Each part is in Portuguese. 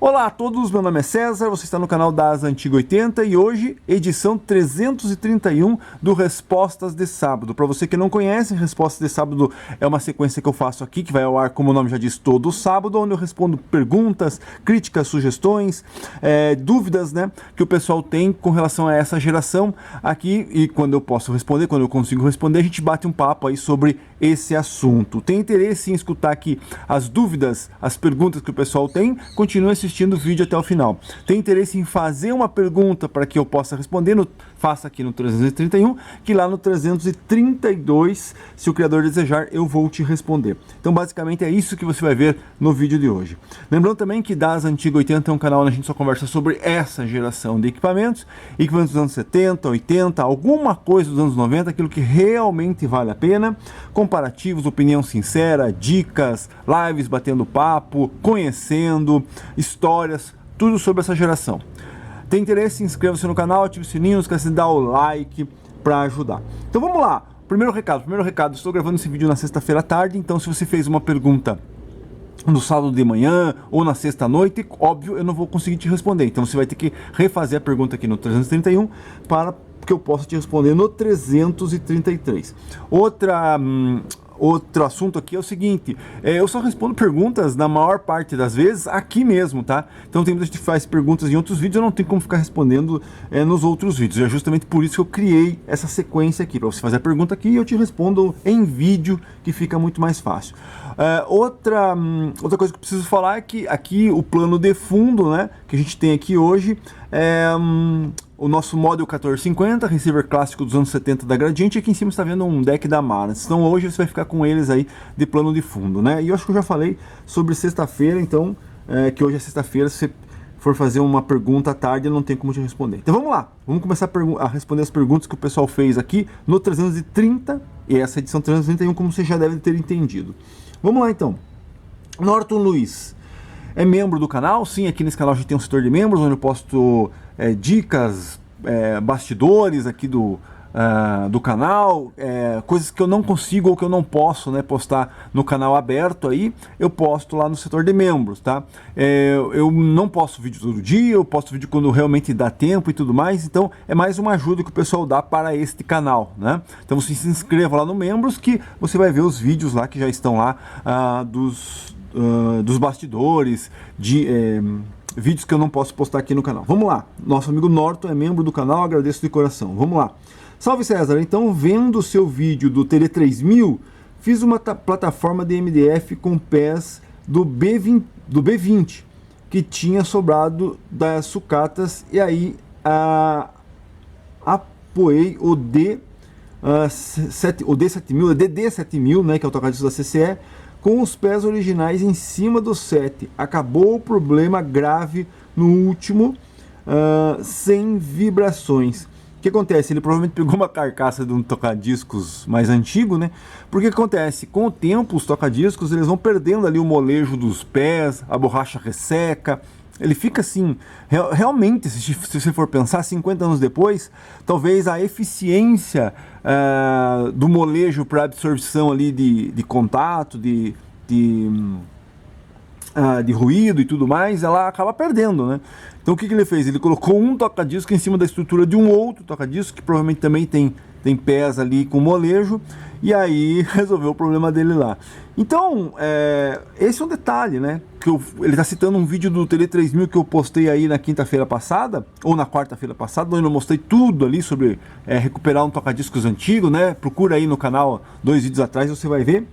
Olá a todos, meu nome é César, você está no canal das Antiga 80 e hoje edição 331 do Respostas de Sábado. Para você que não conhece, Respostas de Sábado é uma sequência que eu faço aqui, que vai ao ar, como o nome já diz, todo sábado, onde eu respondo perguntas, críticas, sugestões, dúvidas, né, que o pessoal tem com relação a essa geração aqui, e quando eu posso responder, quando eu consigo responder, a gente bate um papo aí sobre esse assunto. Tem interesse em escutar aqui as dúvidas, as perguntas que o pessoal tem? Continue assistindo o vídeo até o final. Tem interesse em fazer uma pergunta para que eu possa responder? Faça aqui no 331, que lá no 332, se o criador desejar, eu vou te responder. Então basicamente é isso que você vai ver no vídeo de hoje. Lembrando também que das Antiga 80 é um canal onde a gente só conversa sobre essa geração de equipamentos dos anos 70, 80, alguma coisa dos anos 90, aquilo que realmente vale a pena, comparativos, opinião sincera, dicas, lives batendo papo, conhecendo, histórias, tudo sobre essa geração. Tem interesse? Inscreva-se no canal, ative o sininho, não esqueça de dar o like para ajudar. Então vamos lá, primeiro recado, estou gravando esse vídeo na sexta-feira à tarde, então se você fez uma pergunta no sábado de manhã ou na sexta à noite, óbvio, eu não vou conseguir te responder, então você vai ter que refazer a pergunta aqui no 331 para que eu possa te responder no 333. Outro assunto aqui é o seguinte, eu só respondo perguntas na maior parte das vezes aqui mesmo, tá? Então tem muita gente que faz perguntas em outros vídeos, eu não tenho como ficar respondendo nos outros vídeos. É justamente por isso que eu criei essa sequência aqui, para você fazer a pergunta aqui e eu te respondo em vídeo, que fica muito mais fácil. Outra coisa que eu preciso falar é que aqui o plano de fundo, né, que a gente tem aqui hoje é o nosso Model 1450, receiver clássico dos anos 70 da Gradiente. Aqui em cima está vendo um deck da Marantz. Então hoje você vai ficar com eles aí de plano de fundo, né? E eu acho que eu já falei sobre sexta-feira, então, que hoje é sexta-feira. Se você for fazer uma pergunta à tarde, eu não tenho como te responder. Então vamos lá, vamos começar a responder as perguntas que o pessoal fez aqui no 330, e essa edição 331, como você já deve ter entendido. Vamos lá então. Norton Luiz é membro do canal? Sim, aqui nesse canal a gente tem um setor de membros, onde eu posto dicas, bastidores aqui do canal, coisas que eu não consigo ou que eu não posso, né, postar no canal aberto aí, eu posto lá no setor de membros, tá? Eu não posto vídeo todo dia, eu posto vídeo quando realmente dá tempo e tudo mais, então é mais uma ajuda que o pessoal dá para este canal, né? Então você se inscreva lá no membros que você vai ver os vídeos lá que já estão lá dos bastidores, vídeos que eu não posso postar aqui no canal. Vamos lá, nosso amigo Norton é membro do canal, agradeço de coração. Vamos lá. Salve César, então vendo o seu vídeo do TD3000, fiz uma plataforma de MDF com pés do B20 que tinha sobrado das sucatas, e aí apoiei o DD7000, né, que é o toca-discos da CCE, com os pés originais em cima do set. Acabou o problema grave no último, sem vibrações. O que acontece? Ele provavelmente pegou uma carcaça de um toca-discos mais antigo, né? Porque acontece? Com o tempo, os toca-discos eles vão perdendo ali o molejo dos pés, a borracha resseca. Ele fica assim, realmente, se você for pensar, 50 anos depois, talvez a eficiência do molejo para absorção ali de contato, de ruído e tudo mais, ela acaba perdendo, né? Então o que ele fez? Ele colocou um toca-disco em cima da estrutura de um outro toca-disco, que provavelmente também tem pés ali com molejo, e aí resolveu o problema dele lá. Então, esse é um detalhe, né? Ele está citando um vídeo do TD3000 que eu postei aí na quinta-feira passada, ou na quarta-feira passada, onde eu mostrei tudo ali sobre recuperar um toca-discos antigo, né? Procura aí no canal 2 vídeos atrás, você vai ver.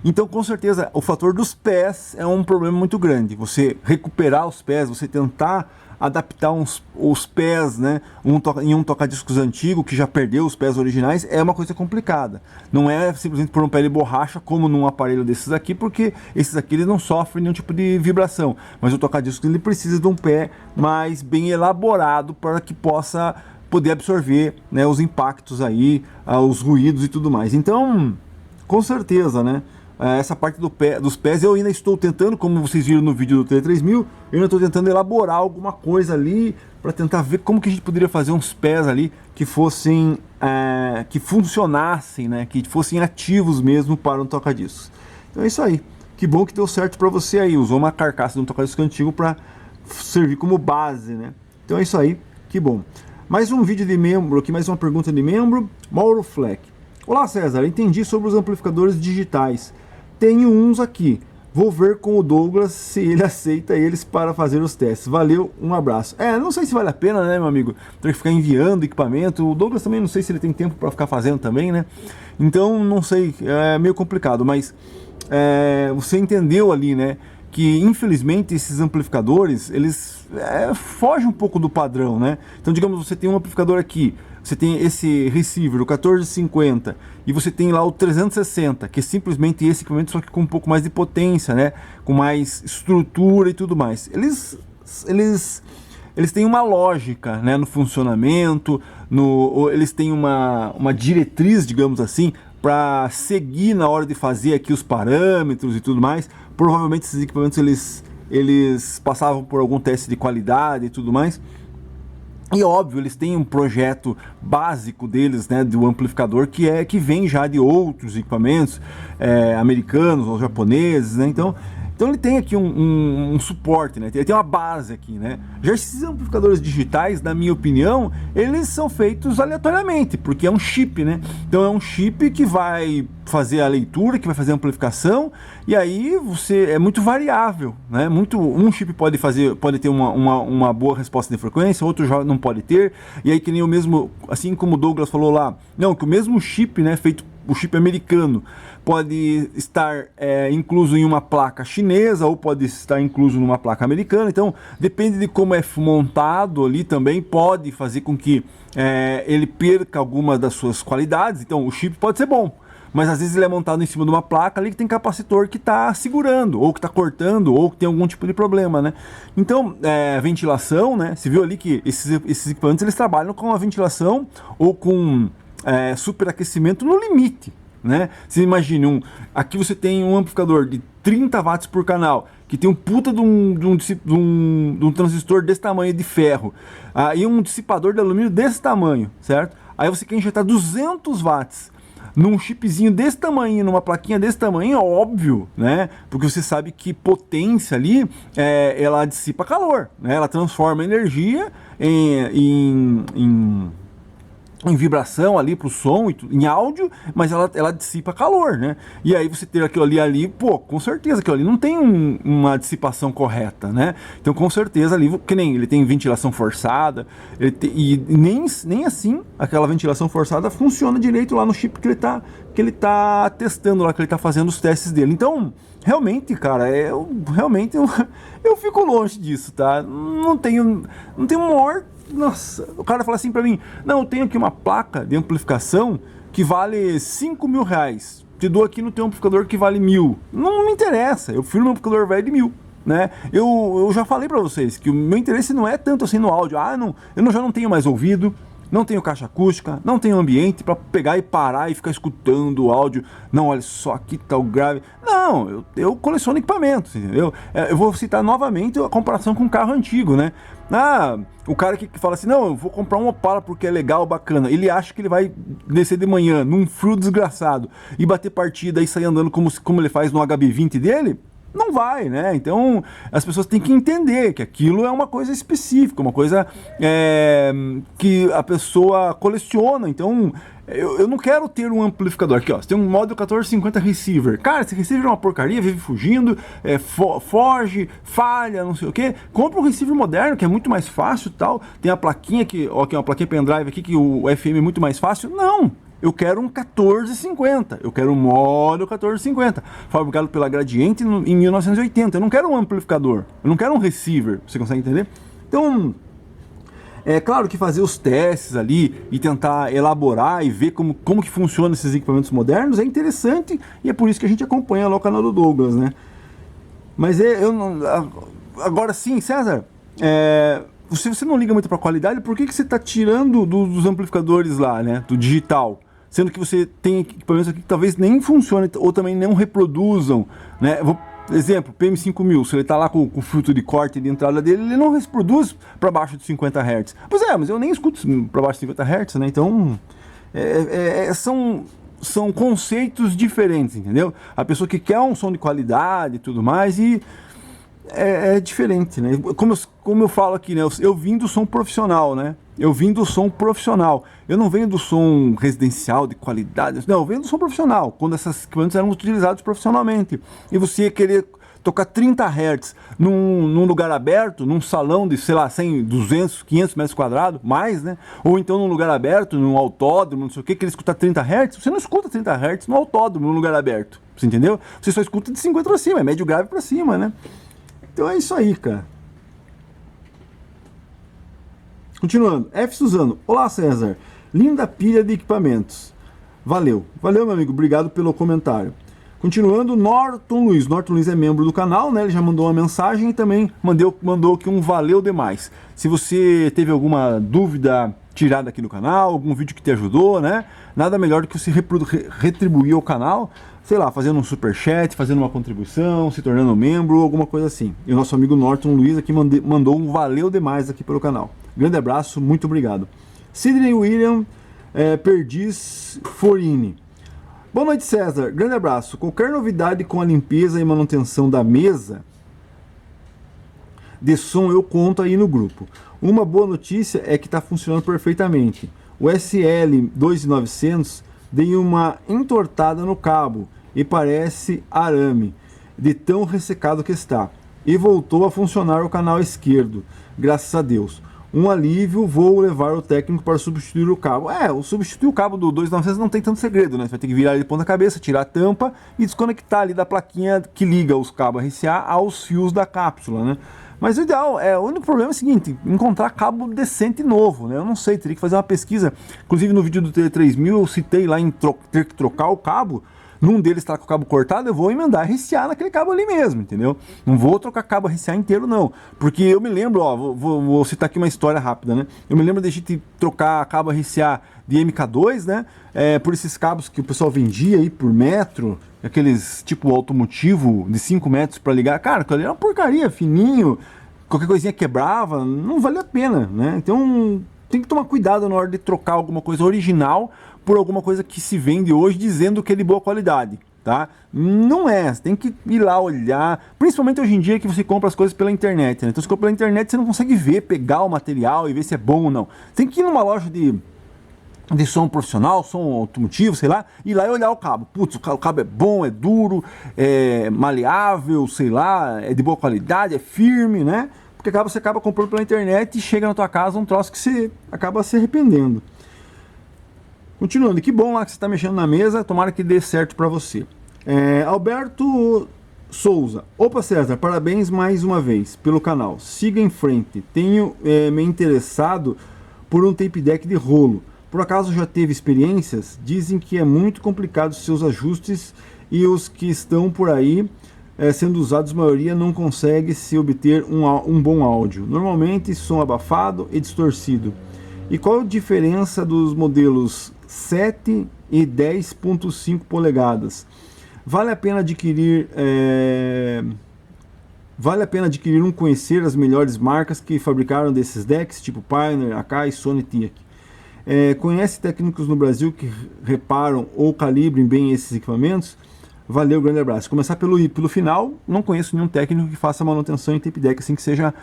Então, com certeza, o fator dos pés é um problema muito grande. Você recuperar os pés, você tentar adaptar os pés, né, em um toca-discos antigo que já perdeu os pés originais, é uma coisa complicada. Não é simplesmente por um pé de borracha como num aparelho desses aqui, porque esses aqui eles não sofrem nenhum tipo de vibração. Mas o toca-discos ele precisa de um pé mais bem elaborado para que possa poder absorver, né, os impactos aí, os ruídos e tudo mais. Então, com certeza, né? Essa parte dos pés eu ainda estou tentando, como vocês viram no vídeo do T3000, eu ainda estou tentando elaborar alguma coisa ali para tentar ver como que a gente poderia fazer uns pés ali que fossem, que funcionassem, né, que fossem ativos mesmo para um toca-discos. Então é isso aí. Que bom que deu certo para você aí. Usou uma carcaça de um tocadisco antigo para servir como base, né? Então é isso aí, que bom. Mais um vídeo de membro aqui, mais uma pergunta de membro. Mauro Fleck. Olá César, entendi sobre os amplificadores digitais. Tenho uns aqui. Vou ver com o Douglas se ele aceita eles para fazer os testes. Valeu, um abraço. Não sei se vale a pena, né, meu amigo? Ter que ficar enviando equipamento. O Douglas também não sei se ele tem tempo para ficar fazendo também, né? Então, não sei, é meio complicado, mas você entendeu ali, né? Que infelizmente esses amplificadores, eles fogem um pouco do padrão, né? Então, digamos, você tem um amplificador aqui, você tem esse receiver, o 1450, e você tem lá o 360, que é simplesmente esse equipamento, só que com um pouco mais de potência, né? Com mais estrutura e tudo mais. Eles têm uma lógica, né, no funcionamento, eles têm uma diretriz, digamos assim, para seguir na hora de fazer aqui os parâmetros e tudo mais. Provavelmente esses equipamentos eles passavam por algum teste de qualidade e tudo mais. E óbvio, eles têm um projeto básico deles, né, do amplificador, que vem já de outros equipamentos americanos ou japoneses, né? Então ele tem aqui um suporte, né? Ele tem uma base aqui, né? Já esses amplificadores digitais, na minha opinião, eles são feitos aleatoriamente, porque é um chip, né? Então é um chip que vai fazer a leitura, que vai fazer a amplificação, e aí é muito variável, né? Um chip pode ter uma boa resposta de frequência, outro já não pode ter, e aí que nem o mesmo, assim como o Douglas falou lá, não, que o mesmo chip, né, feito o chip americano, pode estar incluso em uma placa chinesa ou pode estar incluso numa placa americana. Então depende de como é montado ali também, pode fazer com que ele perca algumas das suas qualidades. Então o chip pode ser bom, mas às vezes ele é montado em cima de uma placa ali que tem capacitor que está segurando, ou que está cortando, ou que tem algum tipo de problema, né? Então, ventilação, né? Você viu ali que esses equipamentos eles trabalham com a ventilação ou com superaquecimento no limite, né? Você imagine, aqui você tem um amplificador de 30 watts por canal, que tem um puta de um transistor desse tamanho de ferro, e um dissipador de alumínio desse tamanho, certo? Aí você quer injetar 200 watts num chipzinho desse tamanho, numa plaquinha desse tamanho, é óbvio, né? Porque você sabe que potência ali, ela dissipa calor, né? Ela transforma energia em vibração ali pro som, em áudio, mas ela dissipa calor, né? E aí você ter aquilo ali, pô, com certeza aquilo ali não tem uma dissipação correta, né? Então com certeza ali, que nem ele tem ventilação forçada, e nem assim aquela ventilação forçada funciona direito lá no chip que ele tá testando lá, que ele tá fazendo os testes dele. Então, realmente, cara, eu fico longe disso, tá? Não tenho maior. Nossa, o cara fala assim pra mim, não, eu tenho aqui uma placa de amplificação que vale 5 mil reais, te dou aqui no teu amplificador que vale 1.000. Não me interessa, eu fui no amplificador velho de 1.000, né? Eu já falei pra vocês que o meu interesse não é tanto assim no áudio, eu já não tenho mais ouvido, não tenho caixa acústica, não tenho ambiente para pegar e parar e ficar escutando o áudio. Não, olha só, aqui tá o grave. Não, eu coleciono equipamentos, entendeu? Eu vou citar novamente a comparação com um carro antigo, né? O cara que fala assim, não, eu vou comprar um Opala porque é legal, bacana. Ele acha que ele vai descer de manhã num frio desgraçado e bater partida e sair andando como ele faz no HB20 dele. Não vai, né? Então as pessoas têm que entender que aquilo é uma coisa específica, uma coisa que a pessoa coleciona. Então eu não quero ter um amplificador. Aqui, ó, você tem um Model 1450 receiver. Cara, esse receiver é uma porcaria, vive fugindo, foge, falha, não sei o que. Compra um receiver moderno, que é muito mais fácil e tal. Tem a plaquinha aqui, ó, uma plaquinha pendrive aqui, que o FM é muito mais fácil. Não! Eu quero um 1450, eu quero um Model 1450, fabricado pela Gradiente em 1980. Eu não quero um amplificador, eu não quero um receiver, você consegue entender? Então, é claro que fazer os testes ali e tentar elaborar e ver como que funcionam esses equipamentos modernos é interessante, e é por isso que a gente acompanha lá o canal do Douglas, né? Mas agora sim, César, se você não liga muito para a qualidade, por que você está tirando dos amplificadores lá, né, do digital? Sendo que você tem equipamentos aqui que talvez nem funcionem ou também não reproduzam, né? Exemplo, PM5000, se ele está lá com o filtro de corte de entrada dele, ele não reproduz para baixo de 50 Hz. Pois mas eu nem escuto para baixo de 50 Hz, né? Então, são são conceitos diferentes, entendeu? A pessoa que quer um som de qualidade e tudo mais, e é diferente, né? Como eu falo aqui, né? Eu vim do som profissional, né? Eu vim do som profissional. Eu não venho do som residencial de qualidade. Não, eu venho do som profissional, quando esses equipamentos eram utilizados profissionalmente. E você ia querer tocar 30 Hz num lugar aberto, num salão de, sei lá, 100, 200, 500 metros quadrados, mais, né? Ou então num lugar aberto, num autódromo, não sei o que, querer escutar 30 Hz, você não escuta 30 Hz no autódromo, num lugar aberto, você entendeu? Você só escuta de 50 para cima, é médio grave para cima, né? Então é isso aí, cara. Continuando, F. Suzano. Olá, César. Linda pilha de equipamentos. Valeu. Valeu, meu amigo. Obrigado pelo comentário. Continuando, Norton Luiz. Norton Luiz é membro do canal, né? Ele já mandou uma mensagem e também mandou aqui um valeu demais. Se você teve alguma dúvida tirada aqui no canal, algum vídeo que te ajudou, né? Nada melhor do que você retribuir ao canal, sei lá, fazendo um superchat, fazendo uma contribuição, se tornando membro, alguma coisa assim. E o nosso amigo Norton Luiz aqui mandou um valeu demais aqui pelo canal. Grande abraço, muito obrigado. Sidney William Perdiz Forini. Boa noite, César. Grande abraço. Qualquer novidade com a limpeza e manutenção da mesa de som eu conto aí no grupo. Uma boa notícia é que está funcionando perfeitamente. O SL2900 deu uma entortada no cabo e parece arame, de tão ressecado que está. E voltou a funcionar o canal esquerdo, graças a Deus. Um alívio, vou levar o técnico para substituir o cabo. Substituir o cabo do 2900 não tem tanto segredo, né? Você vai ter que virar ele de ponta cabeça, tirar a tampa e desconectar ali da plaquinha que liga os cabos RCA aos fios da cápsula, né? Mas o ideal, o único problema é o seguinte, encontrar cabo decente novo, né? Eu não sei, teria que fazer uma pesquisa. Inclusive no vídeo do T3000 eu citei lá em ter que trocar o cabo. Num deles está com o cabo cortado, eu vou emendar RCA naquele cabo ali mesmo, entendeu? Não vou trocar cabo RCA inteiro, não. Porque eu me lembro, ó, vou citar aqui uma história rápida, né? Eu me lembro de a gente trocar cabo RCA de MK2, né? Por esses cabos que o pessoal vendia aí por metro, aqueles tipo automotivo de 5 metros para ligar. Cara, aquilo ali era uma porcaria, fininho, qualquer coisinha quebrava, não vale a pena, né? Então tem que tomar cuidado na hora de trocar alguma coisa original por alguma coisa que se vende hoje dizendo que é de boa qualidade, tá? Não é, você tem que ir lá olhar, principalmente hoje em dia que você compra as coisas pela internet, né? Então você compra pela internet, você não consegue ver, pegar o material e ver se é bom ou não. Tem que ir numa loja de som profissional, som automotivo, sei lá, ir lá e olhar o cabo. Putz, o cabo é bom, é duro, é maleável, sei lá, é de boa qualidade, é firme, né? Porque você acaba comprando pela internet e chega na tua casa um troço que você acaba se arrependendo. Continuando, que bom lá que você está mexendo na mesa, tomara que dê certo para você. Alberto Souza. Opa, César, parabéns mais uma vez pelo canal. Siga em frente. Tenho me interessado por um tape deck de rolo. Por acaso já teve experiências? Dizem que é muito complicado seus ajustes e os que estão por aí sendo usados, a maioria não consegue se obter um bom áudio. Normalmente som abafado e distorcido. E qual a diferença dos modelos 7 e 10.5 polegadas? Vale a pena adquirir conhecer as melhores marcas que fabricaram desses decks, tipo Pioneer, Akai, Sony, TIAC. Conhece técnicos no Brasil que reparam ou calibrem bem esses equipamentos? Valeu, grande abraço. Começar pelo final, não conheço nenhum técnico que faça manutenção em tape deck, assim, que seja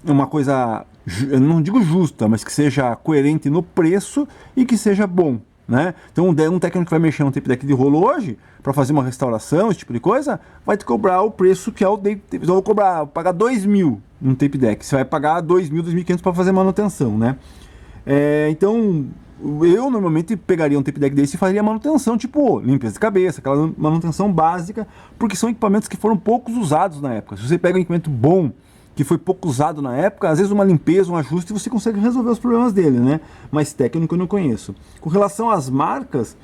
uma coisa, eu não digo justa, mas que seja coerente no preço e que seja bom, né? Então um técnico que vai mexer no tape deck de rolo hoje, para fazer uma restauração, esse tipo de coisa, vai te cobrar o preço que é o tape. Eu vou pagar 2.000 no tape deck, você vai pagar 2.000, 2.500 para fazer manutenção, né? Então eu normalmente pegaria um tape deck desse e faria manutenção, tipo limpeza de cabeça, aquela manutenção básica, porque são equipamentos que foram poucos usados na época. Se você pega um equipamento bom, que foi pouco usado na época, às vezes uma limpeza, um ajuste, você consegue resolver os problemas dele, né? Mas técnico eu não conheço. Com relação às marcas,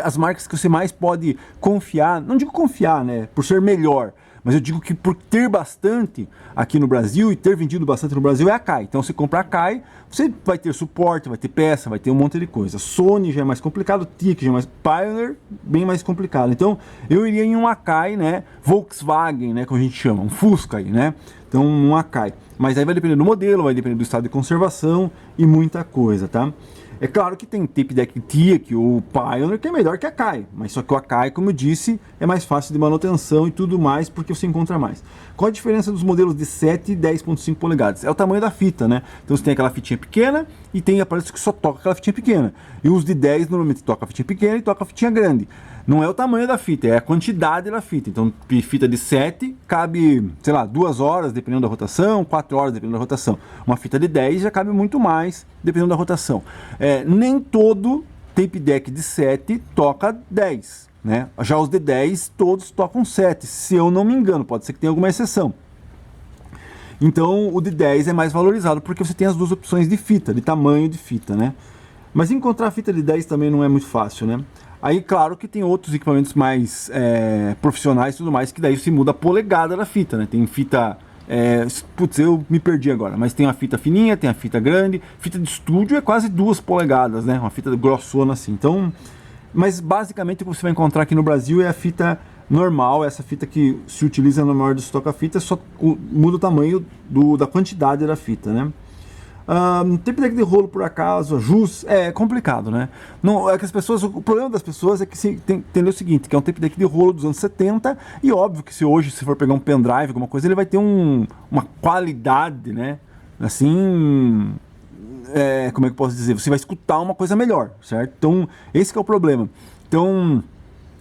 as marcas que você mais pode confiar, não digo confiar, né, por ser melhor, mas eu digo que por ter bastante aqui no Brasil e ter vendido bastante no Brasil é a Akai. Então você compra a Akai, você vai ter suporte, vai ter peça, vai ter um monte de coisa. Sony já é mais complicado, TIAC já é mais, Pioneer bem mais complicado. Então eu iria em um Akai, né, Volkswagen, né, como a gente chama, um Fusca aí, né. Então não acai. Mas aí vai depender do modelo, vai depender do estado de conservação e muita coisa, tá? É claro que tem tape deck TIAC ou Pioneer que é melhor que a Akai, mas só que o Akai, como eu disse, é mais fácil de manutenção e tudo mais porque você encontra mais. Qual a diferença dos modelos de 7 e 10.5 polegadas? É o tamanho da fita, né? Então você tem aquela fitinha pequena e tem aparelhos que só toca aquela fitinha pequena. E os de 10 normalmente toca a fitinha pequena e toca a fitinha grande. Não é o tamanho da fita, é a quantidade da fita. Então, fita de 7 cabe, sei lá, 2 horas, dependendo da rotação, 4 horas, dependendo da rotação. Uma fita de 10 já cabe muito mais, dependendo da rotação. Nem todo tape deck de 7 toca 10, né? Já os de 10, todos tocam 7, se eu não me engano, pode ser que tenha alguma exceção. Então, o de 10 é mais valorizado, porque você tem as duas opções de fita, de tamanho de fita, né? Mas encontrar a fita de 10 também não é muito fácil, né? Aí, claro que tem outros equipamentos mais profissionais e tudo mais, que daí se muda a polegada da fita, né? Tem fita... putz, eu me perdi agora, mas tem a fita fininha, tem a fita grande. Fita de estúdio é quase 2 polegadas, né? Uma fita grossona assim. Então, mas basicamente o que você vai encontrar aqui no Brasil é a fita normal, essa fita que se utiliza no maior dos toca-fita, só muda o tamanho da quantidade da fita, né? Tape deck de rolo, por acaso, ajuste, é complicado, né? Não, é que as pessoas, o problema das pessoas é que tem que entender o seguinte, que é um tape deck de rolo dos anos 70, e óbvio que se hoje se for pegar um pendrive, alguma coisa, ele vai ter uma qualidade, né? Assim, como é que eu posso dizer? Você vai escutar uma coisa melhor, certo? Então, esse que é o problema. Então,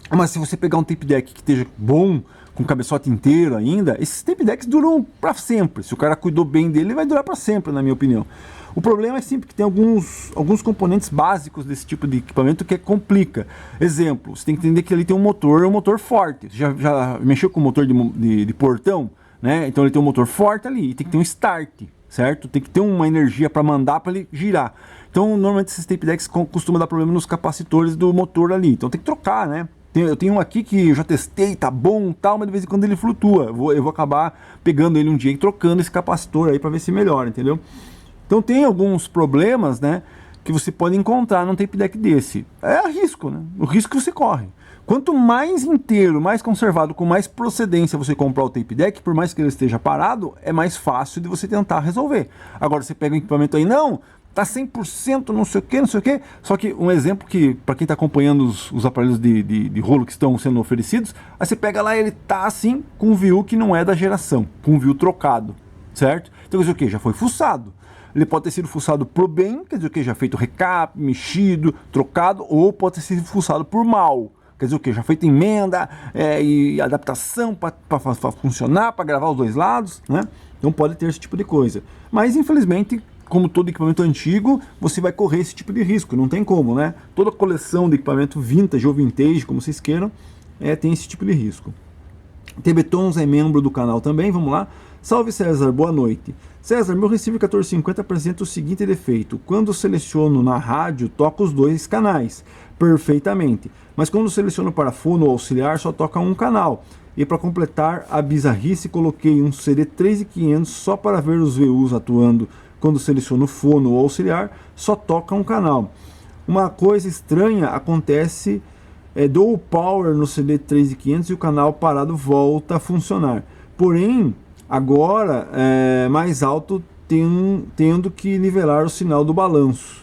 mas se você pegar um tape deck que esteja bom, com cabeçote inteiro ainda, esses tape decks duram para sempre. Se o cara cuidou bem dele, ele vai durar para sempre, na minha opinião. O problema é sempre que tem alguns componentes básicos desse tipo de equipamento que complica. Exemplo, você tem que entender que ele tem um motor forte. Você já mexeu com o motor de portão, né? Então ele tem um motor forte ali e tem que ter um start, certo? Tem que ter uma energia para mandar para ele girar. Então, normalmente esses tape decks costumam dar problema nos capacitores do motor ali. Então tem que trocar, né? Eu tenho um aqui que eu já testei, tá bom, tal, mas de vez em quando ele flutua. Eu vou acabar pegando ele um dia e trocando esse capacitor aí para ver se melhora, entendeu? Então tem alguns problemas, né, que você pode encontrar num tape deck desse. É risco, né? O risco que você corre. Quanto mais inteiro, mais conservado, com mais procedência você comprar o tape deck, por mais que ele esteja parado, é mais fácil de você tentar resolver. Agora você pega um equipamento aí, não, tá 100%, não sei o que, não sei o que. Só que um exemplo que, para quem está acompanhando os aparelhos de rolo que estão sendo oferecidos, aí você pega lá, ele tá assim, com um VIU que não é da geração, com um VIU trocado, certo? Então quer dizer o que? Já foi fuçado. Ele pode ter sido fuçado por bem, quer dizer o que? Já feito recap, mexido, trocado, ou pode ter sido fuçado por mal. Quer dizer o que? Já feito emenda e adaptação para funcionar, para gravar os dois lados, né? Então pode ter esse tipo de coisa. Mas infelizmente, como todo equipamento antigo, você vai correr esse tipo de risco, não tem como, né? Toda coleção de equipamento vintage ou vintage, como vocês queiram, tem esse tipo de risco. TBTons é membro do canal também, vamos lá. Salve César, boa noite. César, meu receiver 1450 apresenta o seguinte defeito: quando seleciono na rádio, toca os dois canais perfeitamente, mas quando seleciono para fono ou auxiliar, só toca um canal. E para completar a bizarrice, coloquei um CD 3500 só para ver os VUs atuando. Quando seleciono fono ou auxiliar, só toca um canal. Uma coisa estranha acontece, dou o power no CD 3500 e o canal parado volta a funcionar. Porém, agora mais alto, tendo que nivelar o sinal do balanço.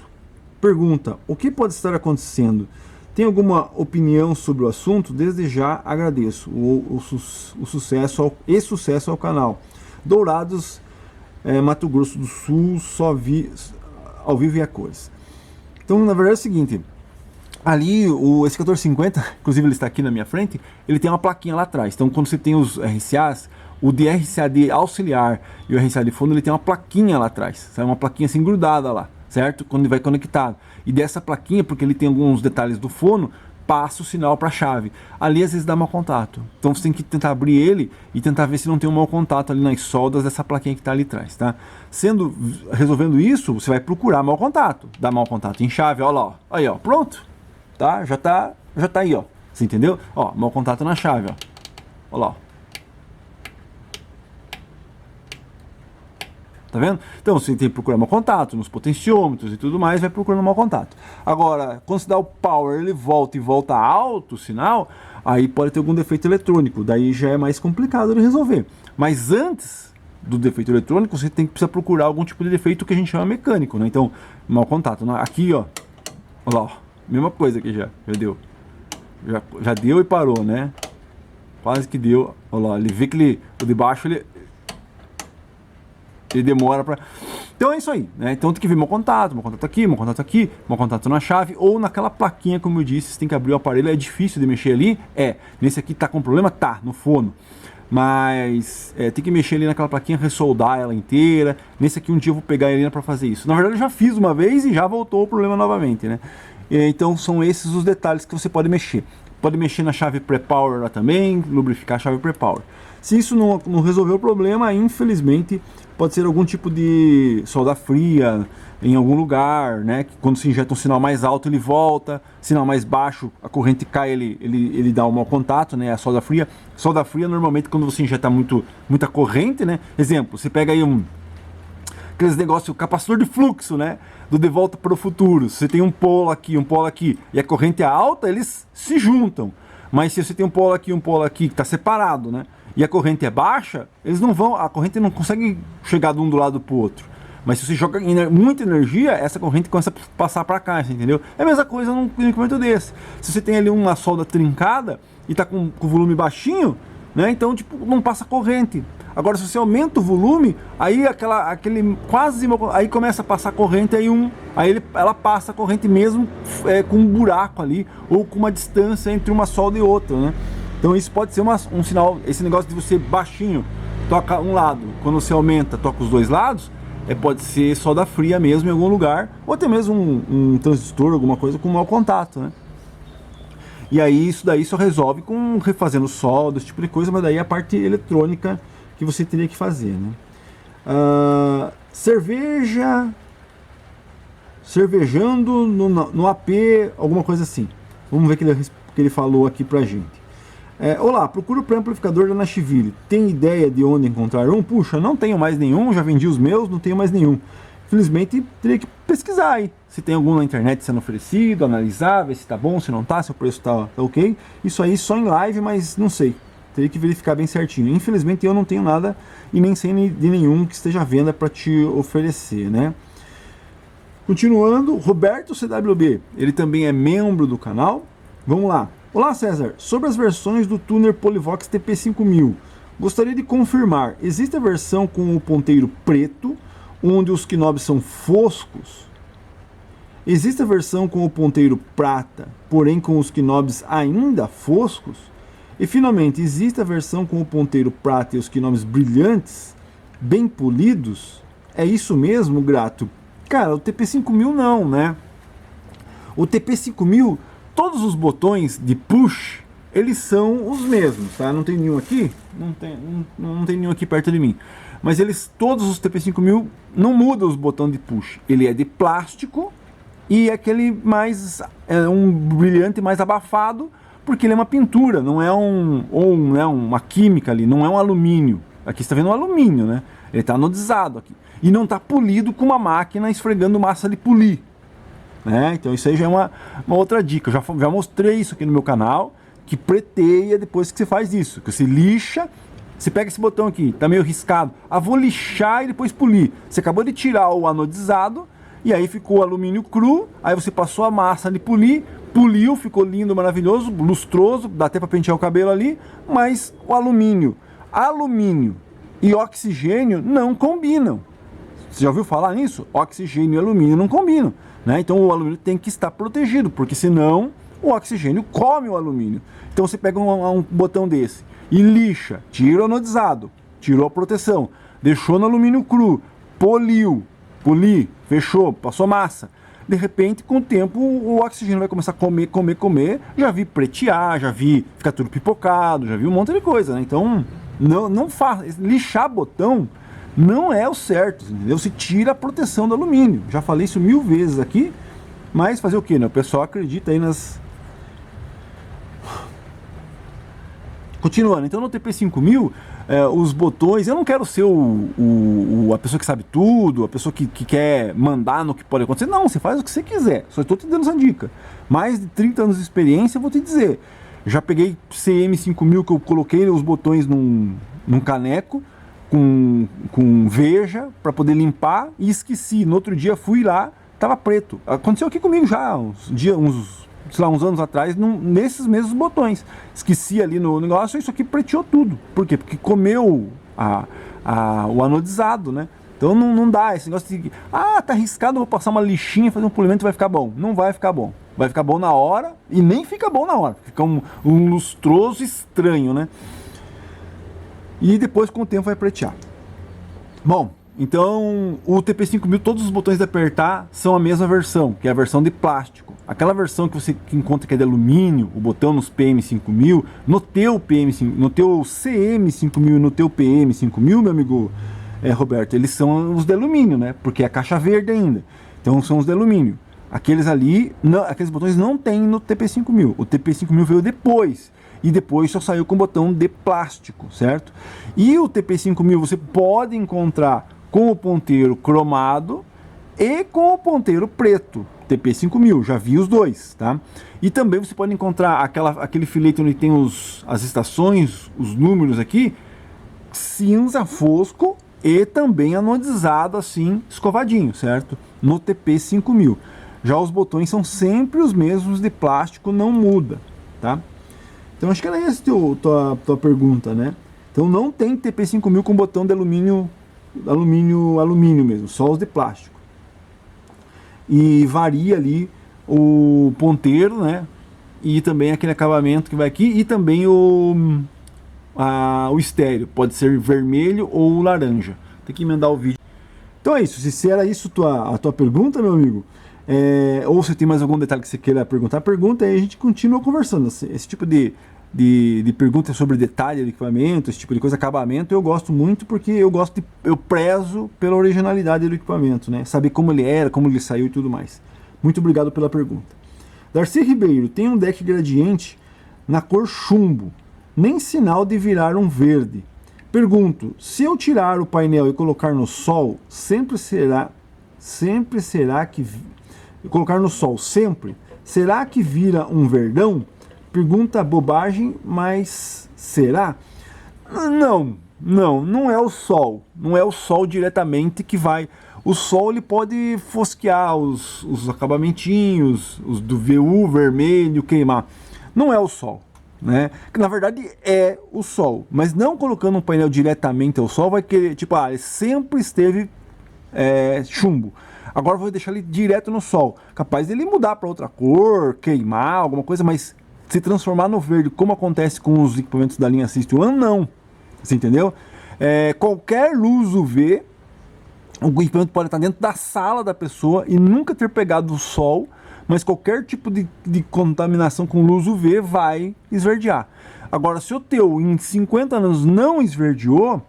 Pergunta: o que pode estar acontecendo? Tem alguma opinião sobre o assunto? Desde já agradeço o sucesso ao canal. Dourados, Mato Grosso do Sul, só vi ao vivo e a cores. Então, na verdade é o seguinte, ali esse 1450, inclusive ele está aqui na minha frente, ele tem uma plaquinha lá atrás. Então, quando você tem os RCAs, o de RCA de auxiliar e o RCA de fono, ele tem uma plaquinha lá atrás, sabe? Uma plaquinha assim grudada lá, certo? Quando ele vai conectado. E dessa plaquinha, porque ele tem alguns detalhes do fono, passa o sinal para a chave. Ali às vezes dá mau contato. Então você tem que tentar abrir ele e tentar ver se não tem um mau contato ali nas soldas dessa plaquinha que está ali atrás, tá? Resolvendo isso, você vai procurar mau contato. Dá mau contato em chave, olha lá, ó. Aí, ó, pronto. Tá? Já tá aí, ó. Você entendeu? Ó, mau contato na chave, ó. Olha lá, ó. Tá vendo? Então você tem que procurar mau contato nos potenciômetros e tudo mais, vai procurando mau contato. Agora, quando você dá o power, ele volta e volta alto o sinal, aí pode ter algum defeito eletrônico, daí já é mais complicado de resolver. Mas antes do defeito eletrônico, você precisa procurar algum tipo de defeito que a gente chama mecânico, né? Então, mau contato. Aqui, ó, olha lá, ó, mesma coisa aqui já deu. Já deu e parou, né? Quase que deu. Olha lá, ele vê que o de baixo, ele demora para. Então é isso aí, né? Então tem que ver mau contato aqui, mau contato na chave ou naquela plaquinha, como eu disse, você tem que abrir o aparelho, é difícil de mexer ali, nesse aqui tá com problema, tá, no fono. Mas tem que mexer ali naquela plaquinha, ressoldar ela inteira. Nesse aqui um dia eu vou pegar a Helena para fazer isso. Na verdade eu já fiz uma vez e já voltou o problema novamente, né? Então são esses os detalhes que você pode mexer. Pode mexer na chave pré-power lá também, lubrificar a chave pré-power. Se isso não resolver o problema, infelizmente pode ser algum tipo de solda fria em algum lugar, né? Que quando se injeta um sinal mais alto ele volta, sinal mais baixo a corrente cai, ele dá um mau contato, né? A solda fria. Solda fria normalmente quando você injeta muita corrente, né? Exemplo, você pega aí aqueles negócios, capacitor de fluxo, né? Do De Volta para o Futuro. Se você tem um polo aqui e a corrente é alta, eles se juntam. Mas se você tem um polo aqui que está separado, né? E a corrente é baixa, a corrente não consegue chegar de um do lado pro outro. Mas se você joga muita energia, essa corrente começa a passar para cá, entendeu? É a mesma coisa num equipamento desse. Se você tem ali uma solda trincada e tá com o volume baixinho, né? Então, tipo, não passa corrente. Agora, se você aumenta o volume, aí aí começa a passar corrente, ela passa a corrente mesmo com um buraco ali, ou com uma distância entre uma solda e outra, né? Então isso pode ser um sinal, esse negócio de você baixinho, toca um lado, quando você aumenta, toca os dois lados, pode ser solda fria mesmo em algum lugar, ou até mesmo um transistor, alguma coisa com mau contato, né? E aí isso daí só resolve com refazendo solda, esse tipo de coisa, mas daí é a parte eletrônica que você teria que fazer, né? Cervejando no AP, alguma coisa assim. Vamos ver o que ele falou aqui pra gente. Olá, procuro para amplificador da Nashville. Tem ideia de onde encontrar um? Puxa, não tenho mais nenhum, já vendi os meus, não tenho mais nenhum. Infelizmente, teria que pesquisar aí. Se tem algum na internet sendo oferecido, analisar, ver se tá bom, se não tá, se o preço tá ok. Isso aí só em live, mas não sei. Teria que verificar bem certinho. Infelizmente, eu não tenho nada e nem sei de nenhum que esteja à venda para te oferecer, né? Continuando, Roberto CWB, ele também é membro do canal. Vamos lá. Olá César, sobre as versões do tuner Polivox TP5000, gostaria de confirmar, existe a versão com o ponteiro preto, onde os knobs são foscos? Existe a versão com o ponteiro prata, porém com os knobs ainda foscos? E finalmente, existe a versão com o ponteiro prata e os knobs brilhantes, bem polidos? É isso mesmo, Grato? Cara, o TP5000 não, né? O TP5000... Todos os botões de push, eles são os mesmos, tá? Não tem nenhum aqui? Não tem nenhum aqui perto de mim. Mas todos os TP5000 não mudam os botões de push. Ele é de plástico e é aquele um brilhante mais abafado, porque ele é uma pintura, não é uma química ali, não é um alumínio. Aqui você está vendo um alumínio, né? Ele está anodizado aqui. E não está polido com uma máquina esfregando massa de polir. Então isso aí já é uma outra dica. Eu já mostrei isso aqui no meu canal, que preteia depois que você faz isso, que você lixa, você pega esse botão aqui, tá meio riscado, vou lixar e depois polir. Você acabou de tirar o anodizado e aí ficou o alumínio cru, aí você passou a massa de polir, poliu, ficou lindo, maravilhoso, lustroso, dá até para pentear o cabelo ali, mas o alumínio e oxigênio não combinam. Você já ouviu falar nisso? Oxigênio e alumínio não combinam. Né? Então o alumínio tem que estar protegido, porque senão o oxigênio come o alumínio. Então você pega um botão desse e lixa, tira o anodizado, tirou a proteção, deixou no alumínio cru, poliu, fechou, passou massa. De repente, com o tempo, o oxigênio vai começar a comer. Já vi pretear, já vi ficar tudo pipocado, já vi um monte de coisa. Né? Então, não faz. Lixar botão não é o certo, entendeu? Você tira a proteção do alumínio. Já falei isso 1000 vezes aqui, mas fazer o que, né? O pessoal acredita aí nas... Continuando, então no TP5000, os botões, eu não quero ser a pessoa que sabe tudo, a pessoa que quer mandar no que pode acontecer. Não, você faz o que você quiser, só estou te dando essa dica. Mais de 30 anos de experiência, eu vou te dizer. Já peguei CM5000 que eu coloquei os botões num caneco, com veja para poder limpar e esqueci. No outro dia fui lá, tava preto. Aconteceu aqui comigo já, uns anos atrás, nesses mesmos botões. Esqueci ali no negócio, isso aqui preteou tudo. Por quê? Porque comeu o anodizado, né? Então não dá esse negócio de, tá arriscado, vou passar uma lixinha, fazer um polimento, vai ficar bom. Não vai ficar bom. Vai ficar bom na hora e nem fica bom na hora. Fica um lustroso estranho, né? E depois com o tempo vai pretear. Bom, então o TP5000, todos os botões de apertar são a mesma versão, que é a versão de plástico. Aquela versão que você encontra que é de alumínio, o botão nos PM5000, no teu CM5000 e no teu PM5000, meu amigo Roberto, eles são os de alumínio, né? Porque é caixa verde ainda. Então são os de alumínio. Aqueles ali, aqueles botões não tem no TP5000. O TP5000 veio depois. E depois só saiu com botão de plástico, certo? E o TP5000 você pode encontrar com o ponteiro cromado e com o ponteiro preto. TP5000, já vi os dois, tá? E também você pode encontrar aquele filete onde tem as estações, os números aqui, cinza fosco e também anodizado assim, escovadinho, certo? No TP5000. Já os botões são sempre os mesmos de plástico, não muda, tá? Então acho que era essa a tua pergunta, né? Então não tem TP5000 com botão de alumínio mesmo, só os de plástico. E varia ali o ponteiro, né? E também aquele acabamento que vai aqui e também o estéreo, pode ser vermelho ou laranja. Tem que emendar o vídeo. Então é isso, se era isso a tua pergunta, meu amigo, ou se tem mais algum detalhe que você queira perguntar, pergunta aí, a gente continua conversando. Esse tipo de pergunta sobre detalhe do equipamento, esse tipo de coisa, acabamento, eu gosto muito porque eu prezo pela originalidade do equipamento, né? Saber como ele era, como ele saiu e tudo mais. Muito obrigado pela pergunta. Darcy Ribeiro, tem um deck gradiente na cor chumbo, nem sinal de virar um verde. Pergunto, se eu tirar o painel e colocar no sol, será que colocar no sol sempre, será que vira um verdão? Pergunta bobagem, mas será? Não é o sol. Não é o sol diretamente que vai. O sol ele pode fosquear os acabamentinhos, os do VU vermelho, queimar. Não é o sol, né? Que na verdade é o sol, mas não colocando um painel diretamente ao sol vai querer, tipo, ele sempre esteve chumbo. Agora vou deixar ele direto no sol. Capaz dele mudar para outra cor, queimar, alguma coisa, mas se transformar no verde, como acontece com os equipamentos da linha System One, não. Você entendeu? Qualquer luz UV, o equipamento pode estar dentro da sala da pessoa e nunca ter pegado o sol, mas qualquer tipo de contaminação com luz UV vai esverdear. Agora, se o teu em 50 anos não esverdeou,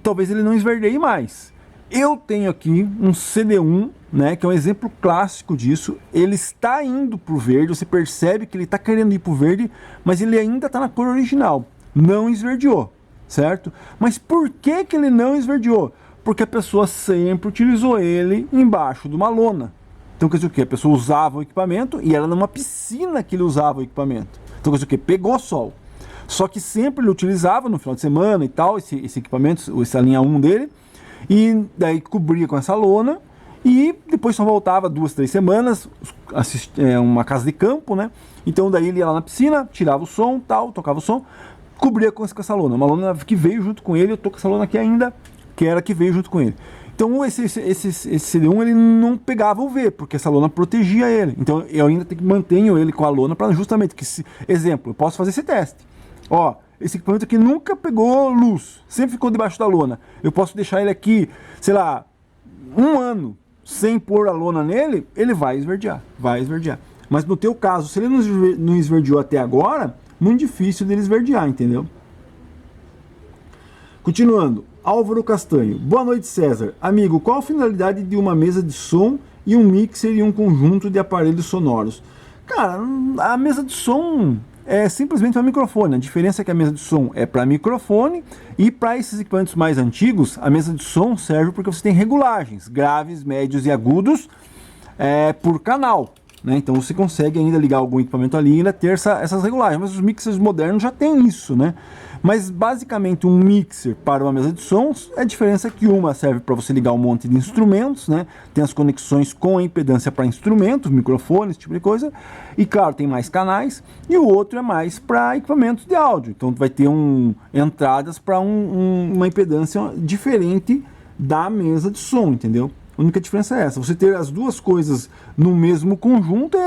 talvez ele não esverdeie mais. Eu tenho aqui um CD1, né, que é um exemplo clássico disso. Ele está indo para o verde, você percebe que ele está querendo ir para o verde, mas ele ainda está na cor original, não esverdeou, certo? Mas por que ele não esverdeou? Porque a pessoa sempre utilizou ele embaixo de uma lona. Então quer dizer o quê? A pessoa usava o equipamento e era numa piscina que ele usava o equipamento. Então quer dizer o quê? Pegou sol. Só que sempre ele utilizava no final de semana e tal, esse equipamento, essa linha 1 dele, e daí cobria com essa lona e depois só voltava 2, 3 semanas, uma casa de campo, né? Então daí ele ia lá na piscina, tirava o som, tal, tocava o som, cobria com essa lona. Uma lona que veio junto com ele, eu tô com essa lona aqui ainda, que era que veio junto com ele. Então esse CD1 ele não pegava UV, porque essa lona protegia ele. Então eu ainda mantenho ele com a lona para justamente que, exemplo, eu posso fazer esse teste. Ó, esse equipamento aqui nunca pegou luz, sempre ficou debaixo da lona. Eu posso deixar ele aqui, sei lá, 1 ano sem pôr a lona nele, ele vai esverdear, Mas no teu caso, se ele não esverdeou até agora, muito difícil dele esverdear, entendeu? Continuando, Álvaro Castanho. Boa noite, César. Amigo, qual a finalidade de uma mesa de som e um mixer e um conjunto de aparelhos sonoros? Cara, a mesa de som é simplesmente um microfone. A diferença é que a mesa de som é para microfone e para esses equipamentos mais antigos, a mesa de som serve porque você tem regulagens, graves, médios e agudos por canal, né? Então você consegue ainda ligar algum equipamento ali e ainda ter essas regulagens, mas os mixers modernos já tem isso, né? Mas basicamente um mixer para uma mesa de sons, a diferença é que uma serve para você ligar um monte de instrumentos, né? Tem as conexões com a impedância para instrumentos, microfones, esse tipo de coisa, e claro, tem mais canais, e o outro é mais para equipamentos de áudio, então vai ter entradas para uma impedância diferente da mesa de som, entendeu? A única diferença é essa, você ter as duas coisas no mesmo conjunto,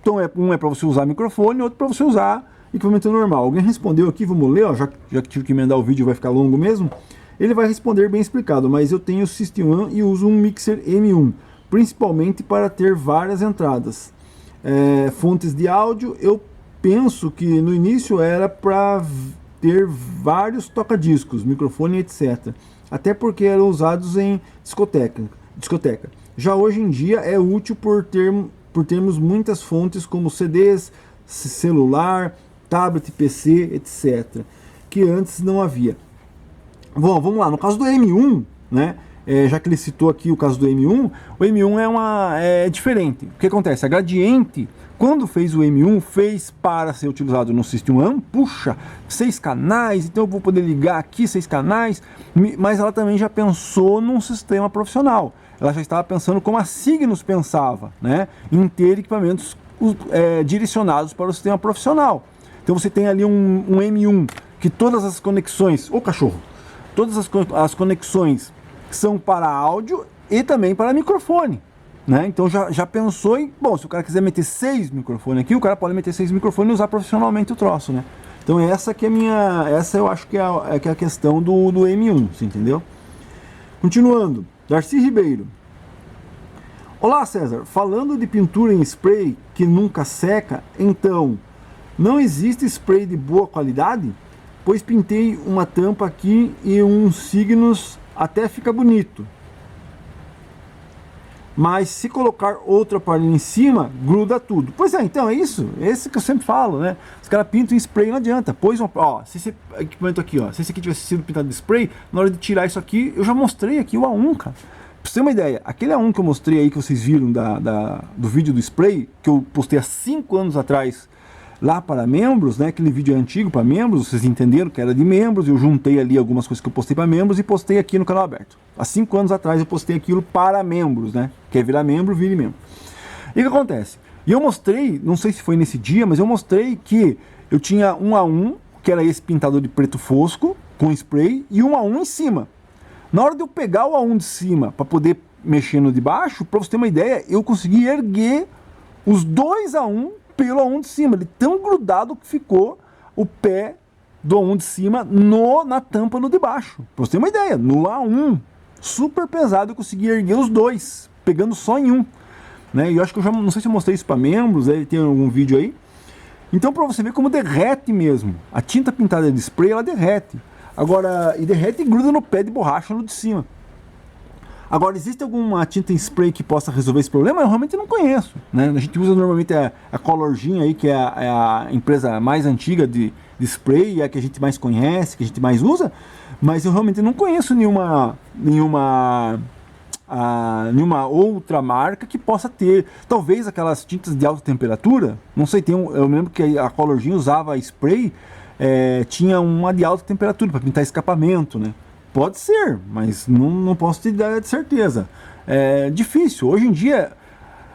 então um é para você usar microfone, outro para você usar equipamento normal. Alguém respondeu aqui, vamos ler, ó, já que tive que emendar o vídeo, vai ficar longo mesmo. Ele vai responder bem explicado, mas eu tenho o System One e uso um mixer M1, principalmente para ter várias entradas. Fontes de áudio, eu penso que no início era para ter vários toca-discos, microfone, etc. Até porque eram usados em discoteca. Já hoje em dia é útil por termos muitas fontes como CDs, celular, tablet, PC, etc. Que antes não havia. Bom, vamos lá, no caso do M1, né? Já que ele citou aqui o caso do M1, o M1 é diferente. O que acontece? A Gradiente, quando fez o M1, fez para ser utilizado no System One, puxa, 6 canais, então eu vou poder ligar aqui 6 canais, mas ela também já pensou num sistema profissional. Ela já estava pensando como a Cygnus pensava, né? Em ter equipamentos direcionados para o sistema profissional. Então você tem ali um M1 que todas as conexões, todas as conexões são para áudio e também para microfone, né? Então já pensou em, bom, se o cara quiser meter 6 microfones aqui, o cara pode meter 6 microfones e usar profissionalmente o troço, né? Então essa eu acho que é a questão do M1, você entendeu? Continuando, Darcy Ribeiro. Olá César, falando de pintura em spray que nunca seca, então, não existe spray de boa qualidade? Pois pintei uma tampa aqui e uns signos até fica bonito. Mas se colocar outra palha em cima, gruda tudo. Pois é, então é isso. Esse que eu sempre falo, né? Os caras pintam em spray, não adianta. Se esse equipamento aqui, ó, se esse aqui tivesse sido pintado de spray, na hora de tirar isso aqui, eu já mostrei aqui o A1, cara. Pra você ter uma ideia, aquele A1 que eu mostrei aí, que vocês viram do vídeo do spray, que eu postei há 5 anos atrás, lá para membros, né? Aquele vídeo é antigo para membros, vocês entenderam que era de membros, eu juntei ali algumas coisas que eu postei para membros e postei aqui no canal aberto. Há 5 anos atrás eu postei aquilo para membros, né? Quer virar membro, vire membro. E o que acontece? E eu mostrei, não sei se foi nesse dia, mas eu mostrei que eu tinha um A1, que era esse pintador de preto fosco, com spray, e um A1 em cima. Na hora de eu pegar o A1 de cima para poder mexer no de baixo, para você ter uma ideia, eu consegui erguer os dois A1 pelo A1 de cima, ele tão grudado que ficou o pé do A1 de cima na tampa no de baixo. Pra você ter uma ideia, no A1, super pesado, eu consegui erguer os dois, pegando só em um. Né? E eu acho que eu já, não sei se eu mostrei isso para membros, tem algum vídeo aí. Então pra você ver como derrete mesmo. A tinta pintada de spray, ela derrete. Agora, e derrete e gruda no pé de borracha no de cima. Agora, existe alguma tinta em spray que possa resolver esse problema? Eu realmente não conheço, né? A gente usa normalmente a Colorgen aí, que é a empresa mais antiga de spray, é a que a gente mais conhece, que a gente mais usa, mas eu realmente não conheço nenhuma outra marca que possa ter, talvez aquelas tintas de alta temperatura, não sei, eu me lembro que a Colorgen usava spray, tinha uma de alta temperatura para pintar escapamento, né? Pode ser, mas não posso te dar de certeza. É difícil. Hoje em dia,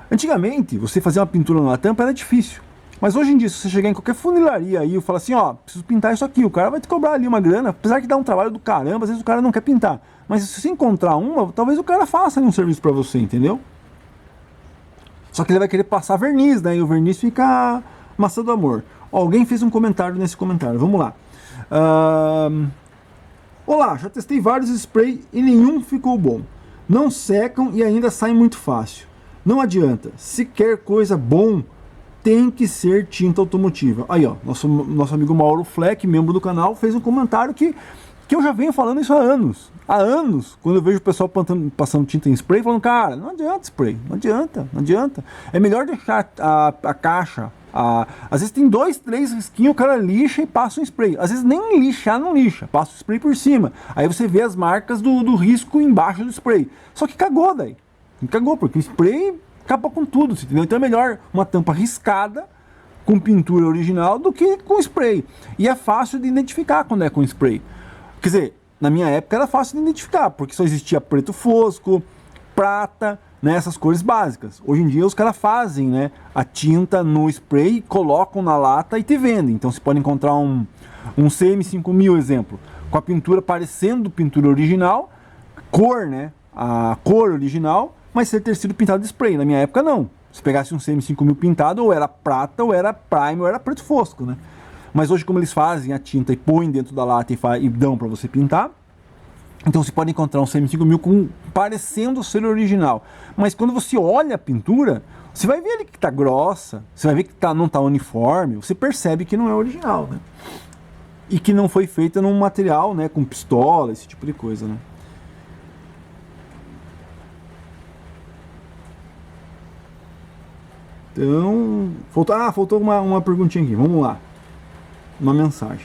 antigamente, você fazer uma pintura numa tampa era difícil. Mas hoje em dia, se você chegar em qualquer funilaria aí e falar assim, ó, preciso pintar isso aqui, o cara vai te cobrar ali uma grana, apesar que dá um trabalho do caramba, às vezes o cara não quer pintar. Mas se você encontrar uma, talvez o cara faça um serviço pra você, entendeu? Só que ele vai querer passar verniz, né? E o verniz fica maçã do amor. Ó, alguém fez um comentário nesse comentário, vamos lá. Olá, já testei vários spray e nenhum ficou bom. Não secam e ainda saem muito fácil. Não adianta. Se quer coisa bom, tem que ser tinta automotiva. Aí, ó, nosso amigo Mauro Fleck, membro do canal, fez um comentário que eu já venho falando isso há anos. Há anos, quando eu vejo o pessoal passando tinta em spray, falando, cara, não adianta spray, não adianta. É melhor deixar a caixa. Às vezes tem 2, 3 risquinhos, o cara lixa e passa um spray. Às vezes nem lixar não lixa, passa o spray por cima. Aí você vê as marcas do risco embaixo do spray. Só que cagou daí. Cagou, porque o spray acaba com tudo, entendeu? Então é melhor uma tampa riscada com pintura original do que com spray. E é fácil de identificar quando é com spray. Quer dizer, na minha época era fácil de identificar, porque só existia preto fosco, prata, né, essas cores básicas. Hoje em dia os caras fazem, né, a tinta no spray, colocam na lata e te vendem. Então você pode encontrar um CM5000, exemplo, com a pintura parecendo pintura original, cor, né, a cor original, mas ter sido pintado de spray. Na minha época não. Se pegasse um CM5000 pintado, ou era prata, ou era prime, ou era preto fosco, né? Mas hoje, como eles fazem a tinta e põem dentro da lata e dão para você pintar, então você pode encontrar um CM5000 parecendo ser original. Mas quando você olha a pintura, você vai ver ali que tá grossa, você vai ver que não tá uniforme, você percebe que não é original, né? E que não foi feita num material, né, com pistola, esse tipo de coisa, né? Então, faltou uma perguntinha aqui, vamos lá. Uma mensagem.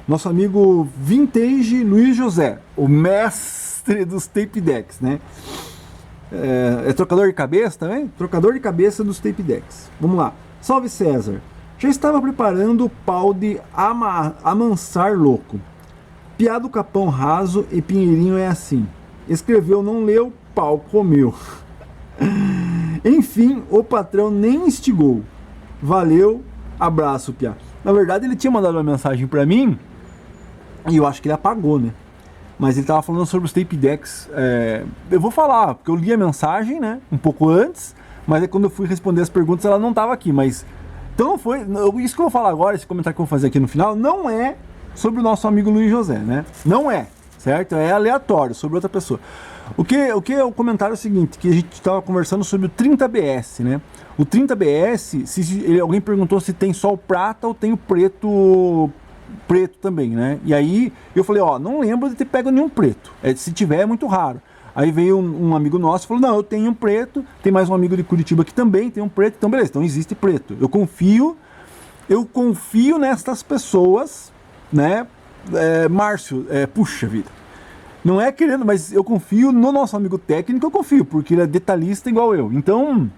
Nosso amigo Vintage Luiz José, o mestre dos tape decks, né? É trocador de cabeça também? Trocador de cabeça dos tape decks. Vamos lá. Salve César. Já estava preparando o pau de amansar louco. Piado capão raso e pinheirinho é assim. Escreveu, não leu, pau comeu. Enfim, o patrão nem instigou. Valeu, abraço, Pia. Na verdade, ele tinha mandado uma mensagem pra mim e eu acho que ele apagou, né? Mas ele tava falando sobre os tape decks. Eu vou falar, porque eu li a mensagem, né? Um pouco antes, mas aí quando eu fui responder as perguntas, ela não tava aqui. Mas então não foi. Isso que eu vou falar agora, esse comentário que eu vou fazer aqui no final, não é sobre o nosso amigo Luiz José, né? Não é, certo? É aleatório, sobre outra pessoa. O comentário é o seguinte, que a gente estava conversando sobre o 30BS, né? O 30BS, alguém perguntou se tem só o prata ou tem o preto também, né? E aí eu falei, não lembro de ter pego nenhum preto. Se tiver, é muito raro. Aí veio um amigo nosso e falou, não, eu tenho um preto, tem mais um amigo de Curitiba que também tem um preto, então beleza, então existe preto. Eu confio nestas pessoas, né? Márcio, puxa vida. Não é querendo, mas eu confio no nosso amigo técnico, eu confio, porque ele é detalhista igual eu. Então,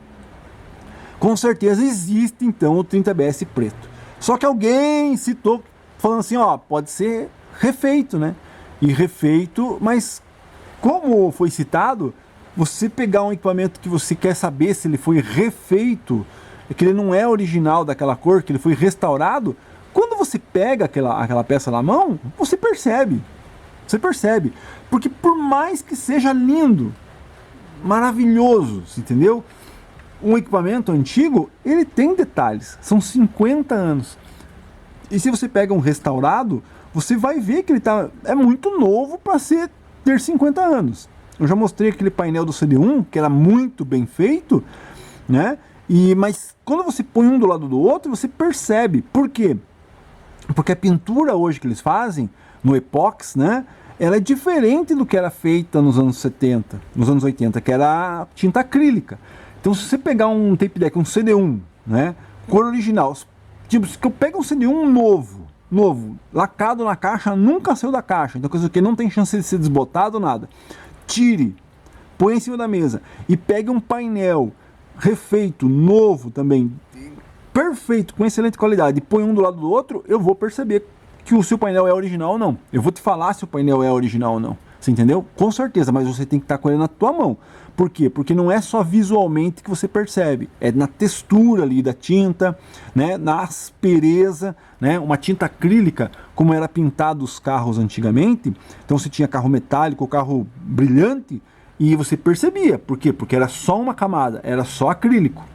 com certeza existe, então, o 30BS preto. Só que alguém citou, falando assim, pode ser refeito, né? E refeito, mas como foi citado, você pegar um equipamento que você quer saber se ele foi refeito, que ele não é original daquela cor, que ele foi restaurado, quando você pega aquela peça na mão, você percebe. Você percebe, porque por mais que seja lindo, maravilhoso, entendeu? Um equipamento antigo, ele tem detalhes, são 50 anos. E se você pega um restaurado, você vai ver que ele é muito novo para ter 50 anos. Eu já mostrei aquele painel do CD1, que era muito bem feito, né? Mas quando você põe um do lado do outro, você percebe. Por quê? Porque a pintura hoje que eles fazem, no epox, né? Ela é diferente do que era feita nos anos 70, nos anos 80, que era a tinta acrílica. Então, se você pegar um tape deck, um CD1, né, cor original, tipo, se eu pego um CD1 novo, lacado na caixa, nunca saiu da caixa, então coisa que não tem chance de ser desbotado, nada. Tire, põe em cima da mesa e pegue um painel refeito, novo também, perfeito, com excelente qualidade, e põe um do lado do outro, eu vou perceber que o seu painel é original ou não. Eu vou te falar se o painel é original ou não. Você entendeu? Com certeza, mas você tem que estar com ele na tua mão. Por quê? Porque não é só visualmente que você percebe, é na textura ali da tinta, né, na aspereza, né, uma tinta acrílica, como era pintado os carros antigamente. Então você tinha carro metálico, carro brilhante, e você percebia. Por quê? Porque era só uma camada, era só acrílico.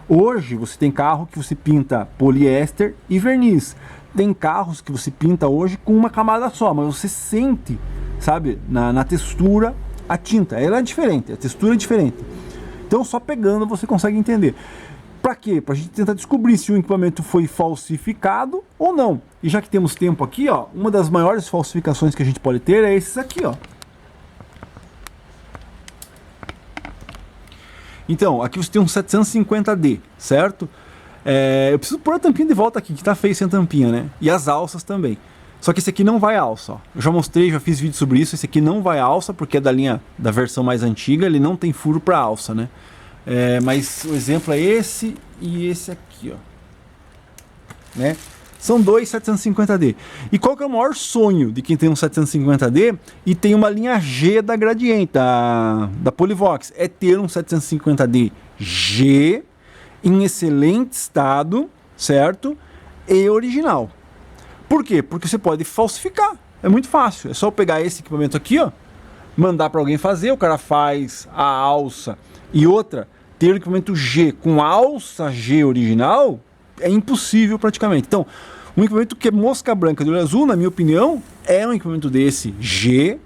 Hoje você tem carro que você pinta poliéster e verniz. Tem carros que você pinta hoje com uma camada só, mas você sente, sabe, na textura a tinta. Ela é diferente, a textura é diferente. Então só pegando você consegue entender. Para quê? Para a gente tentar descobrir se o equipamento foi falsificado ou não. E já que temos tempo aqui, uma das maiores falsificações que a gente pode ter é esses aqui, Então, aqui você tem um 750D, certo? Eu preciso pôr a tampinha de volta aqui, que tá feio sem tampinha, né? E as alças também. Só que esse aqui não vai alça, Eu já mostrei, já fiz vídeo sobre isso. Esse aqui não vai alça, porque é da versão mais antiga, ele não tem furo para alça, né? Mas o exemplo é esse e esse aqui, ó. Né? São dois 750D. E qual que é o maior sonho de quem tem um 750D e tem uma linha G da Gradiente, da Polivox? É ter um 750D G em excelente estado, certo? E original. Por quê? Porque você pode falsificar. É muito fácil. É só pegar esse equipamento aqui, ó, mandar para alguém fazer, o cara faz a alça. E outra, ter o equipamento G com alça G original é impossível praticamente. Então, um equipamento que é mosca branca de olho azul, na minha opinião, é um equipamento desse G,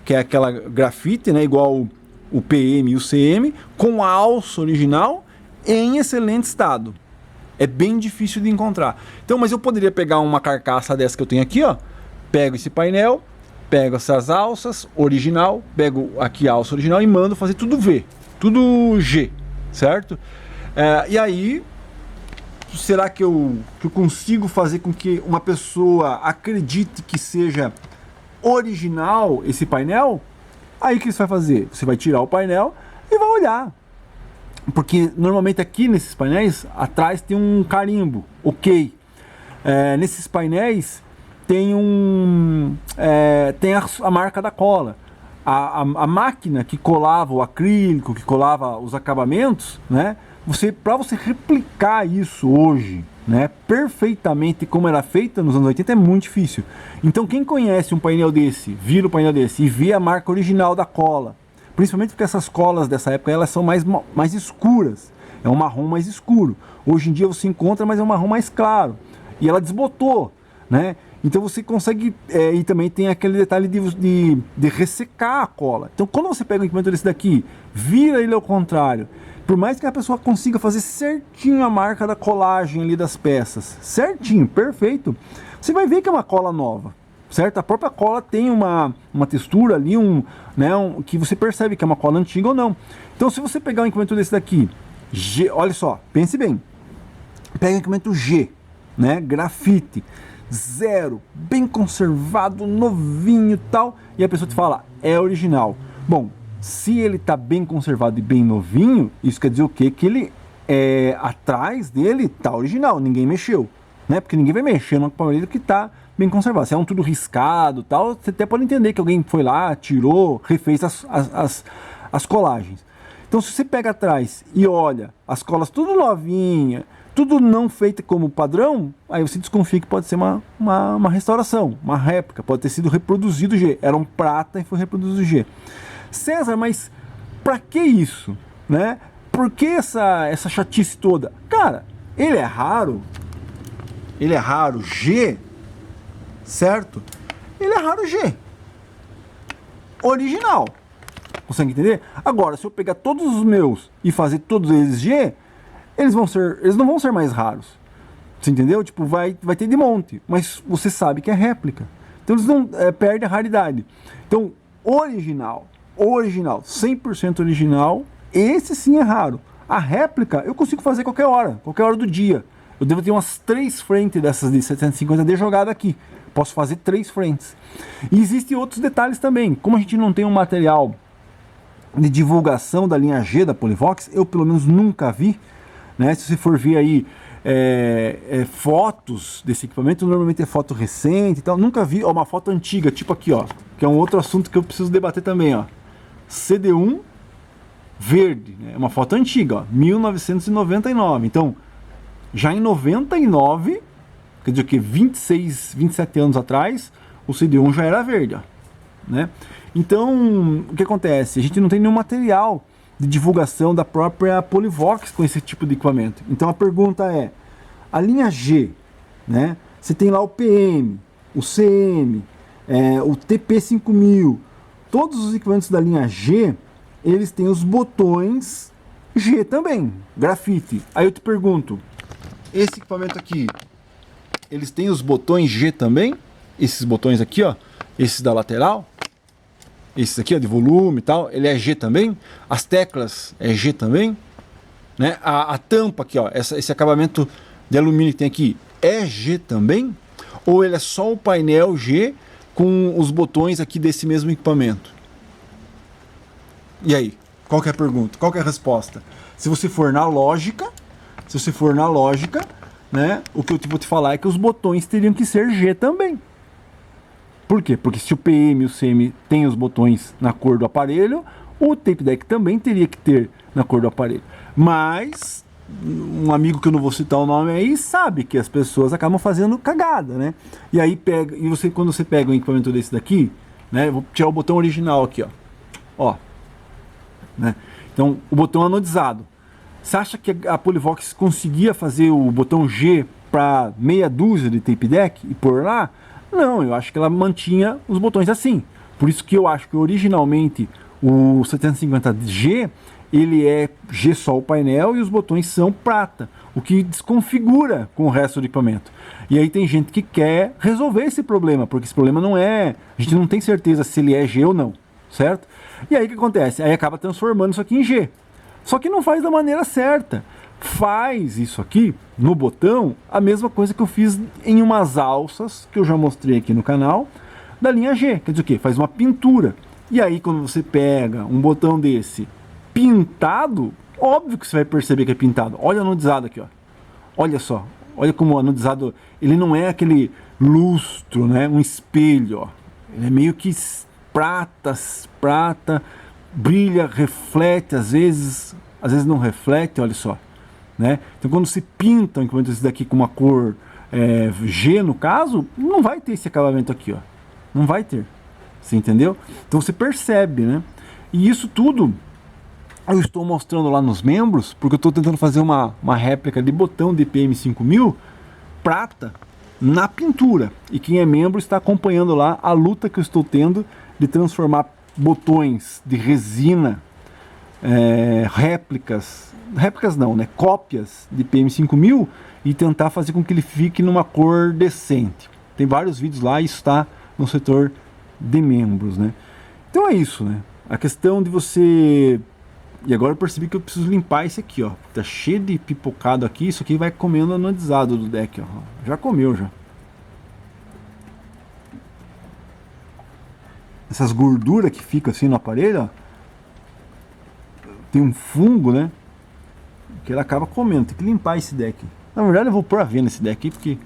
que é aquela grafite, né, igual o PM e o CM, com a alça original em excelente estado. É bem difícil de encontrar. Então, mas eu poderia pegar uma carcaça dessa que eu tenho aqui, ó, pego esse painel, pego essas alças original, pego aqui a alça original e mando fazer tudo V, tudo G, certo? E aí, será que eu consigo fazer com que uma pessoa acredite que seja original esse painel? Aí o que você vai fazer? Você vai tirar o painel e vai olhar. Porque normalmente aqui nesses painéis, atrás tem um carimbo, ok. Nesses painéis tem a marca da cola. A máquina que colava o acrílico, que colava os acabamentos, né? Para você replicar isso hoje, né, perfeitamente como era feita nos anos 80, é muito difícil. Então quem conhece um painel desse, vira o painel desse e vê a marca original da cola, principalmente porque essas colas dessa época elas são mais escuras, é um marrom mais escuro. Hoje em dia você encontra, mas é um marrom mais claro. E ela desbotou, né? Então você consegue, e também tem aquele detalhe de ressecar a cola. Então quando você pega um equipamento desse daqui, vira ele ao contrário, por mais que a pessoa consiga fazer certinho a marca da colagem ali das peças, certinho, perfeito, você vai ver que é uma cola nova, certo? A própria cola tem uma textura ali, que você percebe que é uma cola antiga ou não. Então se você pegar um equipamento desse daqui, G, olha só, pense bem, pega um equipamento G, né, grafite, zero, bem conservado, novinho e tal, e a pessoa te fala, é original. Bom, se ele está bem conservado e bem novinho, isso quer dizer o quê? Que ele, atrás dele está original, ninguém mexeu, né? Porque ninguém vai mexer no aparelho que está bem conservado. Se é um tudo riscado tal, você até pode entender que alguém foi lá, tirou, refez as colagens. Então se você pega atrás e olha, as colas tudo novinha, tudo não feito como padrão, aí você desconfia que pode ser uma restauração, uma réplica, pode ter sido reproduzido G, era um prata e foi reproduzido G. César, mas pra que isso, né? Por que essa chatice toda? Cara, ele é raro G, certo? Ele é raro G, original, consegue entender? Agora, se eu pegar todos os meus e fazer todos eles G, eles não vão ser mais raros, você entendeu? Tipo, vai ter de monte, mas você sabe que é réplica, então eles não perdem a raridade. Então, original, 100% original, esse sim é raro. A réplica eu consigo fazer qualquer hora do dia. Eu devo ter umas 3 frentes dessas de 750D jogada aqui. Posso fazer 3 frentes. E existem outros detalhes também. Como a gente não tem um material de divulgação da linha G da Polivox, eu pelo menos nunca vi, né? Se você for ver aí fotos desse equipamento, normalmente é foto recente e tal. Nunca vi uma foto antiga, tipo aqui, ó, que é um outro assunto que eu preciso debater também, ó. CD1 verde, né? É uma foto antiga, ó, 1999. Então, já em 99, quer dizer que 26, 27 anos atrás, o CD1 já era verde, ó, né? Então, o que acontece? A gente não tem nenhum material de divulgação da própria Polivox com esse tipo de equipamento. Então a pergunta é, a linha G, né? Você tem lá o PM, o CM, o TP5000, todos os equipamentos da linha G, eles têm os botões G também, grafite. Aí eu te pergunto, esse equipamento aqui, eles têm os botões G também? Esses botões aqui, ó, esses da lateral, esses aqui, ó, de volume e tal, ele é G também? As teclas é G também? Né? A tampa aqui, ó, esse acabamento de alumínio que tem aqui, é G também? Ou ele é só o painel G com os botões aqui desse mesmo equipamento? E aí? Qual que é a pergunta? Qual que é a resposta? Se você for na lógica, né, o que eu vou te falar é que os botões teriam que ser G também. Por quê? Porque se o PM e o CM têm os botões na cor do aparelho, o tape deck também teria que ter na cor do aparelho. Mas um amigo que eu não vou citar o nome aí sabe que as pessoas acabam fazendo cagada, né? E aí quando você pega um equipamento desse daqui, né? Vou tirar o botão original aqui, ó, né? Então o botão anodizado. Você acha que a Polivox conseguia fazer o botão G para meia dúzia de tape deck e pôr lá? Não, eu acho que ela mantinha os botões assim. Por isso que eu acho que originalmente o 750G ele é G só o painel e os botões são prata, o que desconfigura com o resto do equipamento. E aí tem gente que quer resolver esse problema, porque esse problema não é... A gente não tem certeza se ele é G ou não, certo? E aí o que acontece? Aí acaba transformando isso aqui em G. Só que não faz da maneira certa. Faz isso aqui no botão a mesma coisa que eu fiz em umas alças que eu já mostrei aqui no canal da linha G. Quer dizer o quê? Faz uma pintura. E aí quando você pega um botão desse pintado, óbvio que você vai perceber que é pintado. Olha o anodizado aqui, ó. Olha só. Olha como o anodizado, ele não é aquele lustro, né? Um espelho, ó. Ele é meio que prata, brilha, reflete, às vezes não reflete, olha só, né? Então quando se pinta um equipamento desse daqui com uma cor G, no caso, não vai ter esse acabamento aqui, ó. Não vai ter. Você entendeu? Então você percebe, né? E isso tudo eu estou mostrando lá nos membros, porque eu estou tentando fazer uma réplica de botão de PM5000 prata na pintura. E quem é membro está acompanhando lá a luta que eu estou tendo de transformar botões de resina, réplicas não, né? Cópias de PM5000 e tentar fazer com que ele fique numa cor decente. Tem vários vídeos lá e isso está no setor de membros, né? Então é isso, né? A questão de você... E agora eu percebi que eu preciso limpar esse aqui, ó. Tá cheio de pipocado aqui. Isso aqui vai comendo anodizado do deck, ó. Já comeu, já. Essas gorduras que ficam assim no aparelho, ó. Tem um fungo, né? Que ele acaba comendo. Tem que limpar esse deck. Na verdade eu vou pôr a venda esse deck aqui, porque...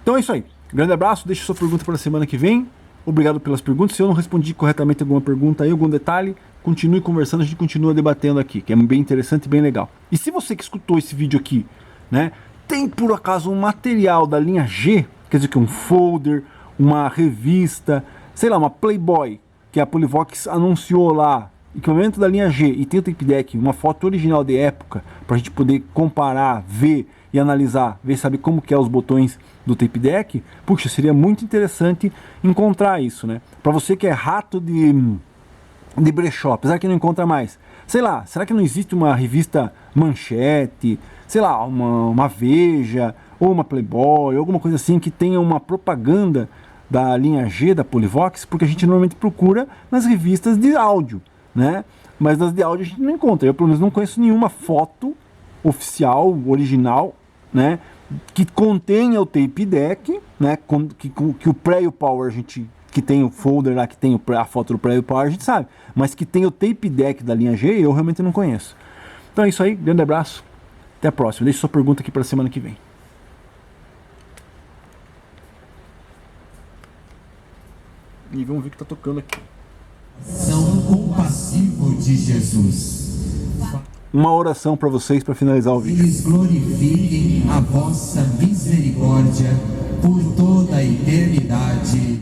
Então é isso aí. Grande abraço. Deixa sua pergunta para a semana que vem. Obrigado pelas perguntas. Se eu não respondi corretamente alguma pergunta aí, algum detalhe, continue conversando, a gente continua debatendo aqui, que é bem interessante e bem legal. E se você que escutou esse vídeo aqui, né, tem por acaso um material da linha G, quer dizer que um folder, uma revista, sei lá, uma Playboy, que a Polivox anunciou lá, equipamento da linha G, e tem o tape deck, uma foto original de época, pra gente poder comparar, ver e analisar, ver, saber como que é os botões do tape deck, puxa, seria muito interessante encontrar isso, né? Pra você que é rato de brechó, apesar que não encontra mais, sei lá, será que não existe uma revista Manchete, sei lá, uma Veja, ou uma Playboy, alguma coisa assim que tenha uma propaganda da linha G da Polivox, porque a gente normalmente procura nas revistas de áudio, né? Mas nas de áudio a gente não encontra. Eu pelo menos não conheço nenhuma foto oficial, original, né, que contenha o tape deck, né, que o pré e o power a gente, que tem o folder lá, que tem a foto do pré e o power, a gente sabe, mas que tem o tape deck da linha G, eu realmente não conheço. Então é isso aí, grande abraço, até a próxima. Deixe sua pergunta aqui para a semana que vem. E vamos ver o que está tocando aqui. São compassivo de Jesus. Uma oração para vocês para finalizar o vídeo. Eles glorifiquem a vossa misericórdia por toda a eternidade.